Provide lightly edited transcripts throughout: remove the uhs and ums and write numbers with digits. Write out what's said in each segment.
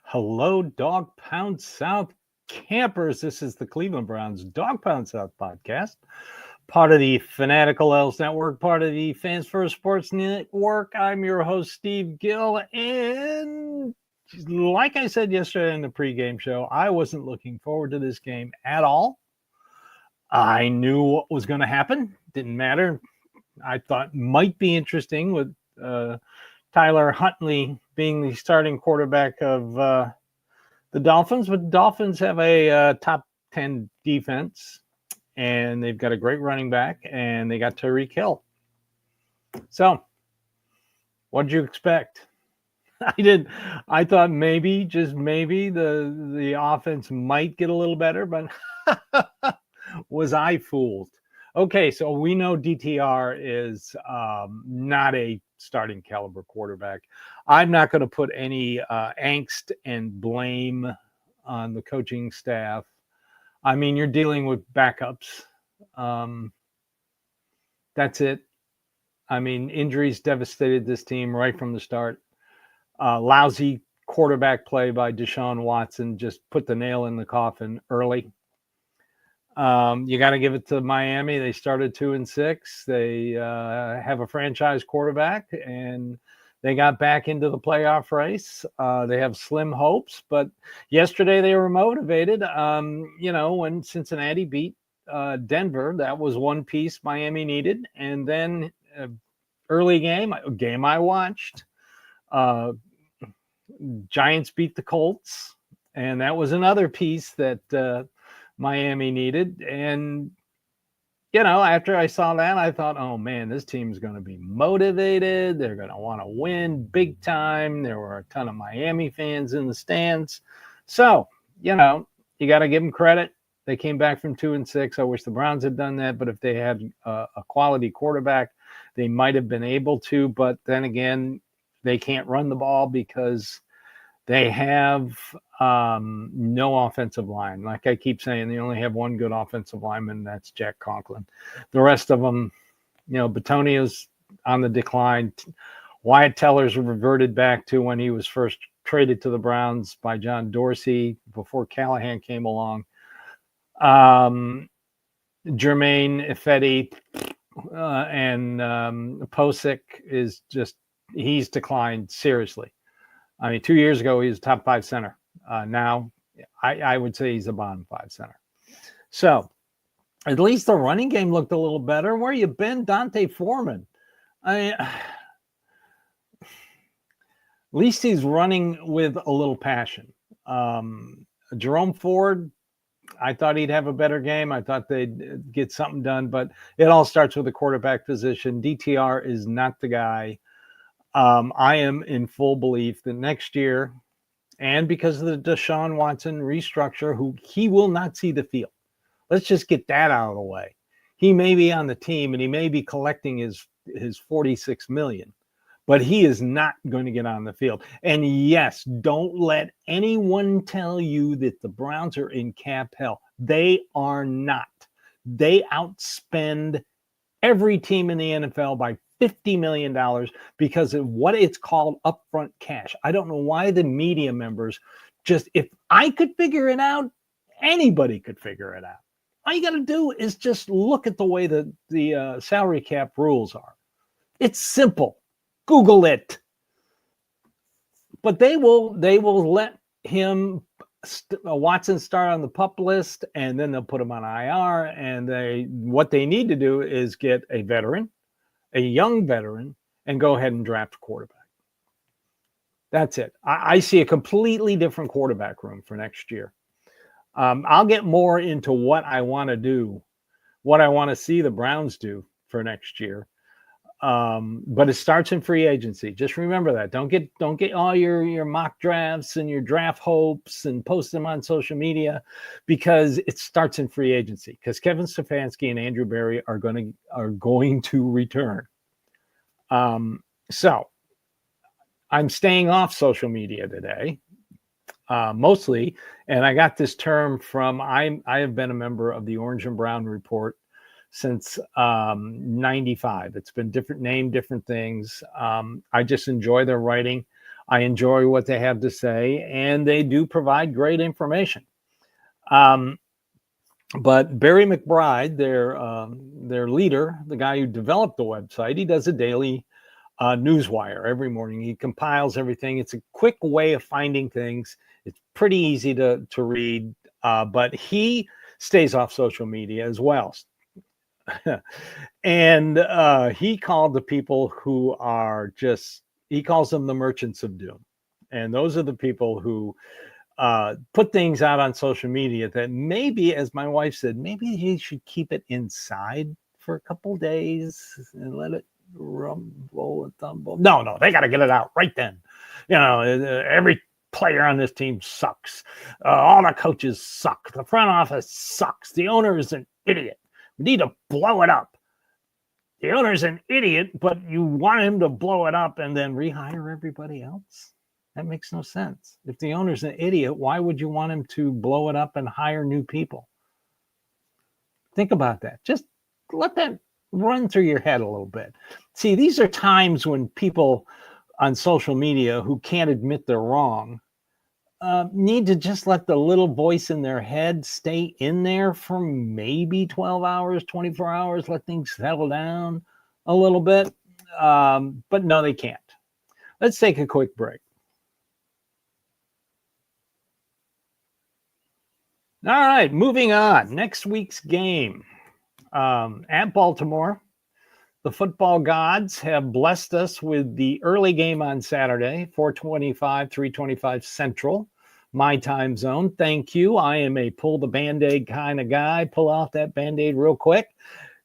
Hello, Dawgpound South campers. This is the Cleveland Browns Dawgpound South podcast, part of the Fanatical Elves Network, part of the Fans First Sports Network. I'm your host, Steve Gill. And like I said yesterday in the pregame show, I wasn't looking forward to this game at all. I knew what was going to happen. Didn't matter. I thought might be interesting with Tyler Huntley being the starting quarterback of the Dolphins. But the Dolphins have a top 10 defense, and they've got a great running back, and they got Tyreek Hill. So, what did you expect? I thought maybe, just maybe, the offense might get a little better, but was I fooled? Okay, so we know DTR is not a starting caliber quarterback. I'm not going to put any angst and blame on the coaching staff. I mean, you're dealing with backups. That's it. I mean, injuries devastated this team right from the start. Lousy quarterback play by Deshaun Watson just put the nail in the coffin early. You got to give it to Miami. They started 2-6. They have a franchise quarterback, and they got back into the playoff race. They have slim hopes, but yesterday they were motivated. When Cincinnati beat Denver, that was one piece Miami needed. And then early game, a game I watched, Giants beat the Colts, and that was another piece that Miami needed. And, after I saw that, I thought, oh, man, this team's going to be motivated. They're going to want to win big time. There were a ton of Miami fans in the stands. So, you got to give them credit. They came back from 2-6. I wish the Browns had done that. But if they had a quality quarterback, they might have been able to. But then again, they can't run the ball because they have no offensive line. Like I keep saying, they only have one good offensive lineman, and that's Jack Conklin. The rest of them, Batonia's on the decline. Wyatt Teller's reverted back to when he was first traded to the Browns by John Dorsey before Callahan came along. Jermaine Ifedi and Posick is just, he's declined seriously. I mean, 2 years ago, he was top 5 center. Now, I would say he's a bottom 5 center. So, at least the running game looked a little better. Where you been, Dante Foreman? I mean, at least he's running with a little passion. Jerome Ford, I thought he'd have a better game. I thought they'd get something done, but it all starts with the quarterback position. DTR is not the guy. I am in full belief that next year, and because of the Deshaun Watson restructure, he will not see the field. Let's just get that out of the way. He may be on the team and he may be collecting his $46 million, but he is not going to get on the field. And yes, don't let anyone tell you that the Browns are in cap hell. They are not. They outspend every team in the NFL by $50 million because of what it's called upfront cash. I don't know why the media members if I could figure it out, anybody could figure it out. All you got to do is just look at the way the salary cap rules are. It's simple. Google it. But they will let him Watson start on the PUP list, and then they'll put him on IR. And what they need to do is get a young veteran, and go ahead and draft a quarterback. That's it. I see a completely different quarterback room for next year. I'll get more into what I want to do, what I want to see the Browns do for next year. But it starts in free agency. Just remember that. Don't get all your mock drafts and your draft hopes and post them on social media, because it starts in free agency. Because Kevin Stefanski and Andrew Berry are going to return. So I'm staying off social media today, mostly, and I got this term from I have been a member of the Orange and Brown Report since 95. It's been different things. I just enjoy their writing. I enjoy what they have to say, and they do provide great information. But Barry McBride, their leader, the guy who developed the website, he does a daily newswire every morning. He compiles everything. It's a quick way of finding things. It's pretty easy to read, but he stays off social media as well. And he called the people who are just, he calls them the merchants of doom. And those are the people who put things out on social media that maybe, as my wife said, maybe he should keep it inside for a couple days and let it rumble and tumble. No, they got to get it out right then. Every player on this team sucks. All the coaches suck. The front office sucks. The owner is an idiot. We need to blow it up. The owner's an idiot, but you want him to blow it up and then rehire everybody else? That makes no sense. If the owner's an idiot, why would you want him to blow it up and hire new people? Think about that. Just let that run through your head a little bit. See, these are times when people on social media who can't admit they're wrong need to just let the little voice in their head stay in there for maybe 12 hours, 24 hours, let things settle down a little bit. But no, they can't. Let's take a quick break. All right, moving on. Next week's game at Baltimore. The football gods have blessed us with the early game on Saturday, 4:25, 3:25 Central, my time zone. Thank you. I am a pull the Band-Aid kind of guy. Pull off that Band-Aid real quick.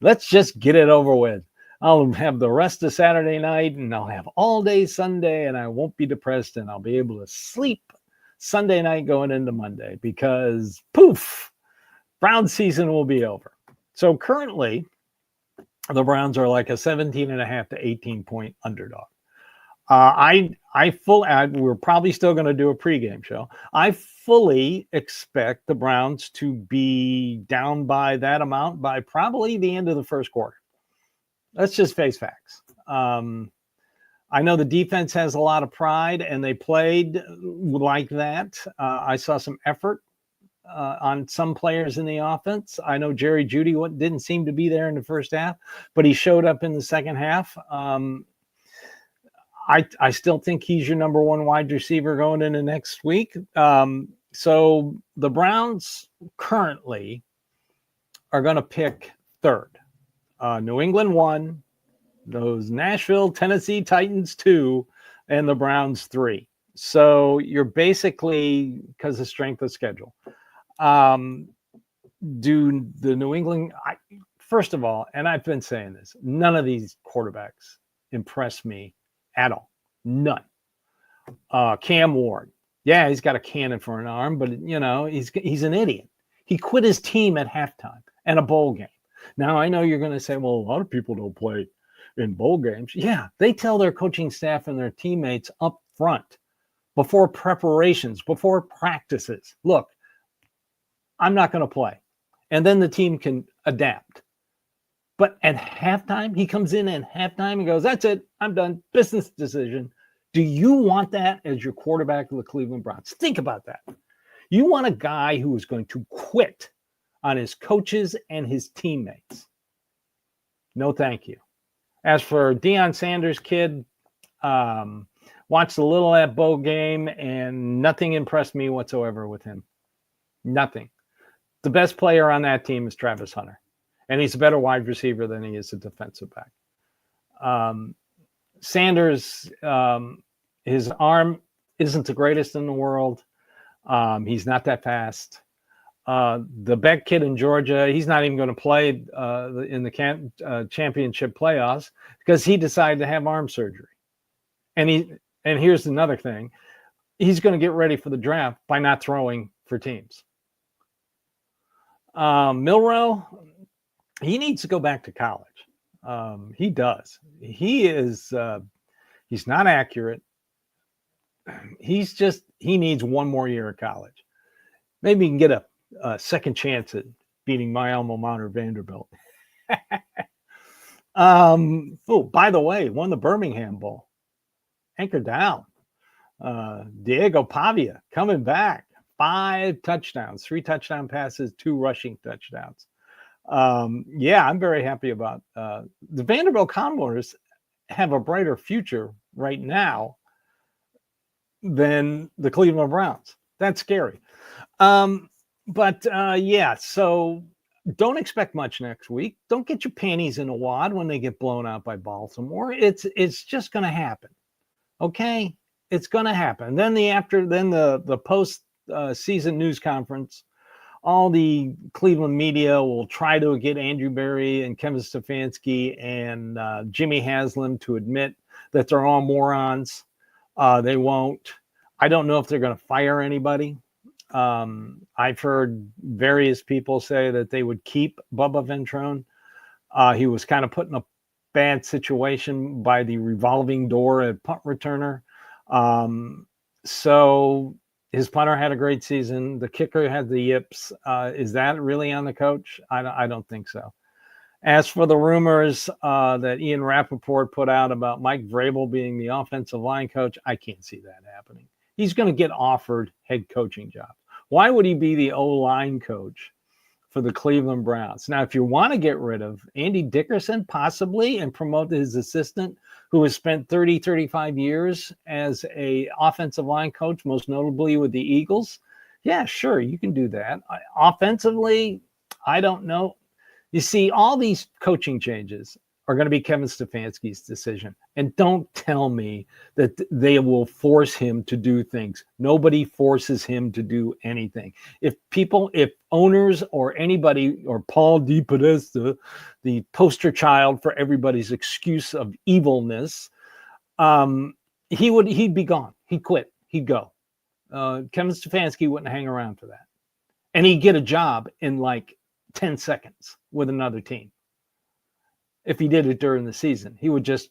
Let's just get it over with. I'll have the rest of Saturday night, and I'll have all day Sunday, and I won't be depressed, and I'll be able to sleep Sunday night going into Monday because, poof, Browns season will be over. So currently, the Browns are like a 17.5 to 18-point underdog. We're probably still going to do a pregame show. I fully expect the Browns to be down by that amount by probably the end of the first quarter. Let's just face facts. I know the defense has a lot of pride, and they played like that. I saw some effort on some players in the offense. I know Jerry Jeudy didn't seem to be there in the first half, but he showed up in the second half. I still think he's your number one wide receiver going into next week. So the Browns currently are going to pick third. New England 1, those Nashville, Tennessee Titans 2, and the Browns 3. So you're basically, because of strength of schedule, do the New England, first of all, and I've been saying this, none of these quarterbacks impress me at all. None. Cam Ward, yeah, he's got a cannon for an arm, but he's an idiot. He quit his team at halftime and a bowl game. Now I know you're going to say, well, a lot of people don't play in bowl games. Yeah, they tell their coaching staff and their teammates up front before preparations, before practices, look, I'm not going to play. And then the team can adapt. But at halftime, he comes in at halftime and goes, that's it, I'm done, business decision. Do you want that as your quarterback of the Cleveland Browns? Think about that. You want a guy who is going to quit on his coaches and his teammates. No, thank you. As for Deion Sanders' kid, watched a little of that bowl game, and nothing impressed me whatsoever with him. Nothing. The best player on that team is Travis Hunter, and he's a better wide receiver than he is a defensive back. Sanders, his arm isn't the greatest in the world. He's not that fast. The Beck kid in Georgia, he's not even going to play in the championship playoffs because he decided to have arm surgery. And here's another thing. He's going to get ready for the draft by not throwing for teams. Milroe, he needs to go back to college. He does. He's not accurate. He needs one more year of college. Maybe he can get a second chance at beating my alma mater, Vanderbilt. By the way, won the Birmingham Bowl. Anchor down. Diego Pavia coming back. 5 touchdowns, 3 touchdown passes, 2 rushing touchdowns. Yeah, I'm very happy about the Vanderbilt Commodores have a brighter future right now than the Cleveland Browns. That's scary. But yeah, so don't expect much next week. Don't get your panties in a wad when they get blown out by Baltimore. It's just going to happen. Okay, it's going to happen. Then the post season news conference, all the Cleveland media will try to get Andrew Berry and Kevin Stefanski and Jimmy Haslam to admit that they're all morons. They won't. I don't know if they're going to fire anybody. I've heard various people say that they would keep Bubba Ventrone. He was kind of put in a bad situation by the revolving door at punt returner. So his punter had a great season. The kicker had the yips. Is that really on the coach? I don't think so. As for the rumors that Ian Rappaport put out about Mike Vrabel being the offensive line coach, I can't see that happening. He's going to get offered head coaching jobs. Why would he be the O-line coach for the Cleveland Browns? Now, if you want to get rid of Andy Dickerson, possibly, and promote his assistant, who has spent 30, 35 years as a offensive line coach, most notably with the Eagles, yeah, sure, you can do that. Offensively, I don't know. You see, all these coaching changes are going to be Kevin Stefanski's decision. And don't tell me that they will force him to do things. Nobody forces him to do anything. If owners or anybody, or Paul DePodesta, the poster child for everybody's excuse of evilness, he'd be gone. He'd quit. He'd go. Kevin Stefanski wouldn't hang around for that. And he'd get a job in like 10 seconds with another team. If he did it during the season, he would just,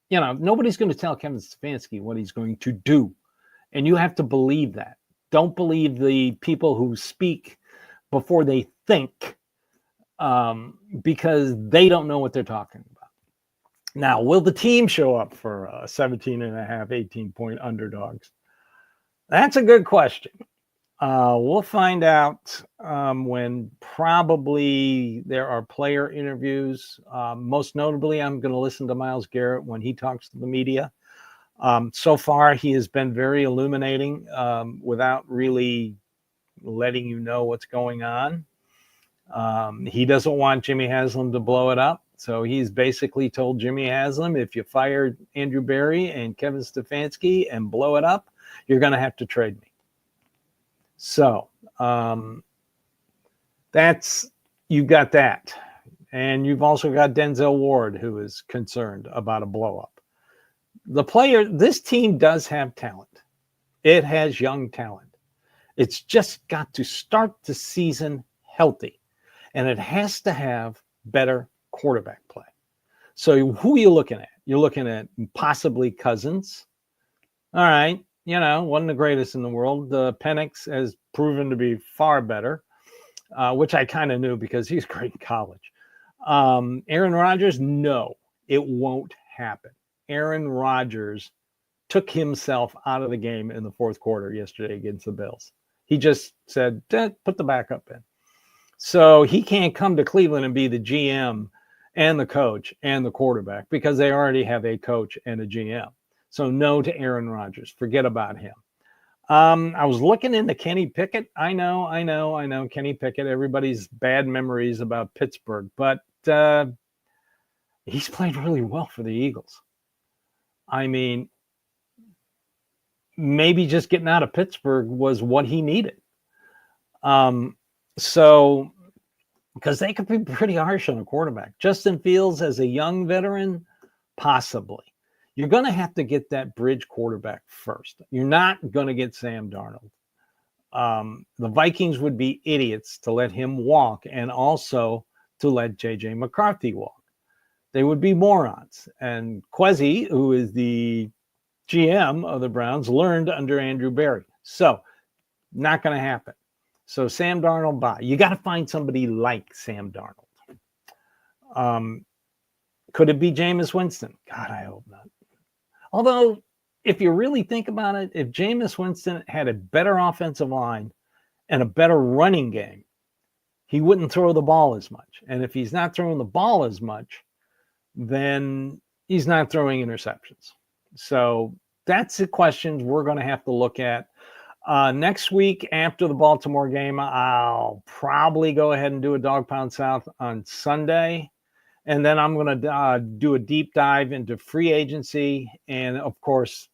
nobody's going to tell Kevin Stefanski what he's going to do. And you have to believe that. Don't believe the people who speak before they think, because they don't know what they're talking about. Now, will the team show up for 17 and a half, 18-point underdogs? That's a good question. We'll find out when probably there are player interviews. Most notably, I'm going to listen to Myles Garrett when he talks to the media. So far, he has been very illuminating without really letting you know what's going on. He doesn't want Jimmy Haslam to blow it up. So he's basically told Jimmy Haslam, if you fire Andrew Berry and Kevin Stefanski and blow it up, you're going to have to trade me. So you've got that. And you've also got Denzel Ward, who is concerned about a blow up. This team does have talent. It has young talent. It's just got to start the season healthy. And it has to have better quarterback play. So who are you looking at? You're looking at possibly Cousins. All right. Wasn't the greatest in the world. Penix has proven to be far better, which I kind of knew because he's great in college. Aaron Rodgers, no, it won't happen. Aaron Rodgers took himself out of the game in the fourth quarter yesterday against the Bills. He just said, put the backup in. So he can't come to Cleveland and be the GM and the coach and the quarterback because they already have a coach and a GM. So no to Aaron Rodgers. Forget about him. I was looking into Kenny Pickett. I know Kenny Pickett. Everybody's bad memories about Pittsburgh, but he's played really well for the Eagles. I mean, maybe just getting out of Pittsburgh was what he needed. So, because they could be pretty harsh on a quarterback. Justin Fields as a young veteran, possibly. You're going to have to get that bridge quarterback first. You're not going to get Sam Darnold. The Vikings would be idiots to let him walk and also to let J.J. McCarthy walk. They would be morons. And Kwesi, who is the GM of the Browns, learned under Andrew Berry. So, not going to happen. So, Sam Darnold, bye. You got to find somebody like Sam Darnold. Could it be Jameis Winston? God, I hope not. Although if you really think about it, if Jameis Winston had a better offensive line and a better running game, he wouldn't throw the ball as much. And if he's not throwing the ball as much, then he's not throwing interceptions. So that's the questions we're going to have to look at. Next week after the Baltimore game, I'll probably go ahead and do a Dawgpound South on Sunday. And then I'm going to do a deep dive into free agency and, of course,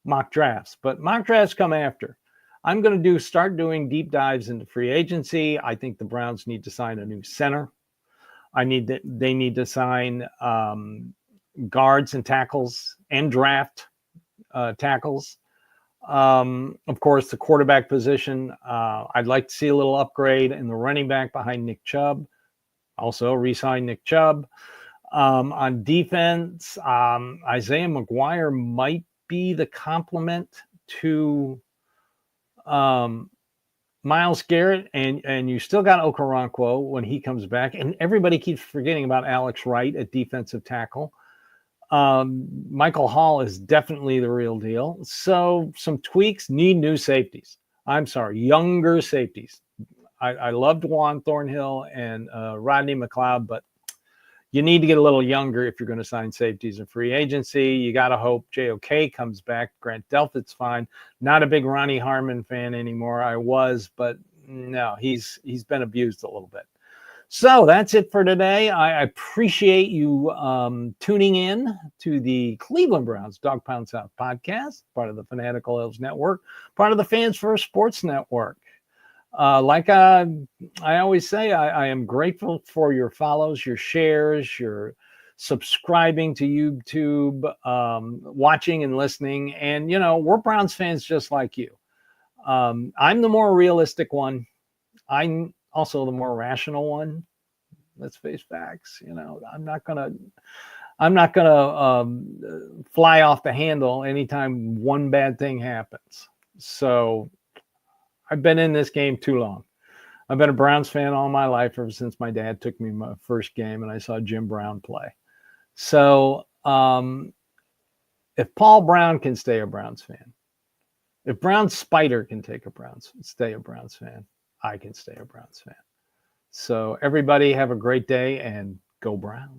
mock drafts. But mock drafts come after. I'm going to start doing deep dives into free agency. I think the Browns need to sign a new center. They need to sign guards and tackles and draft tackles. Of course, the quarterback position, I'd like to see a little upgrade in the running back behind Nick Chubb. Also, re-sign Nick Chubb. On defense, Isaiah McGuire might be the complement to Myles Garrett, and you still got Okoronkwo when he comes back. And everybody keeps forgetting about Alex Wright at defensive tackle. Michael Hall is definitely the real deal. So some tweaks, need new safeties. I'm sorry, younger safeties. I loved Juan Thornhill and Rodney McLeod, but you need to get a little younger if you're going to sign safeties in free agency. You got to hope JOK comes back. Grant Delpit's fine. Not a big Ronnie Harmon fan anymore. I was, but no, he's been abused a little bit. So that's it for today. I appreciate you tuning in to the Cleveland Browns Dawgpound South podcast, part of the Fanatical Elves Network, part of the Fans First Sports Network. Like I always say, I am grateful for your follows, your shares, your subscribing to YouTube, watching and listening. And, we're Browns fans just like you. I'm the more realistic one. I'm also the more rational one. Let's face facts. I'm not gonna fly off the handle anytime one bad thing happens. So I've been in this game too long. I've been a Browns fan all my life, ever since my dad took me my first game and I saw Jim Brown play. So if Paul Brown can stay a Browns fan, if Brown Spider can stay a Browns fan, I can stay a Browns fan. So everybody have a great day and go Browns.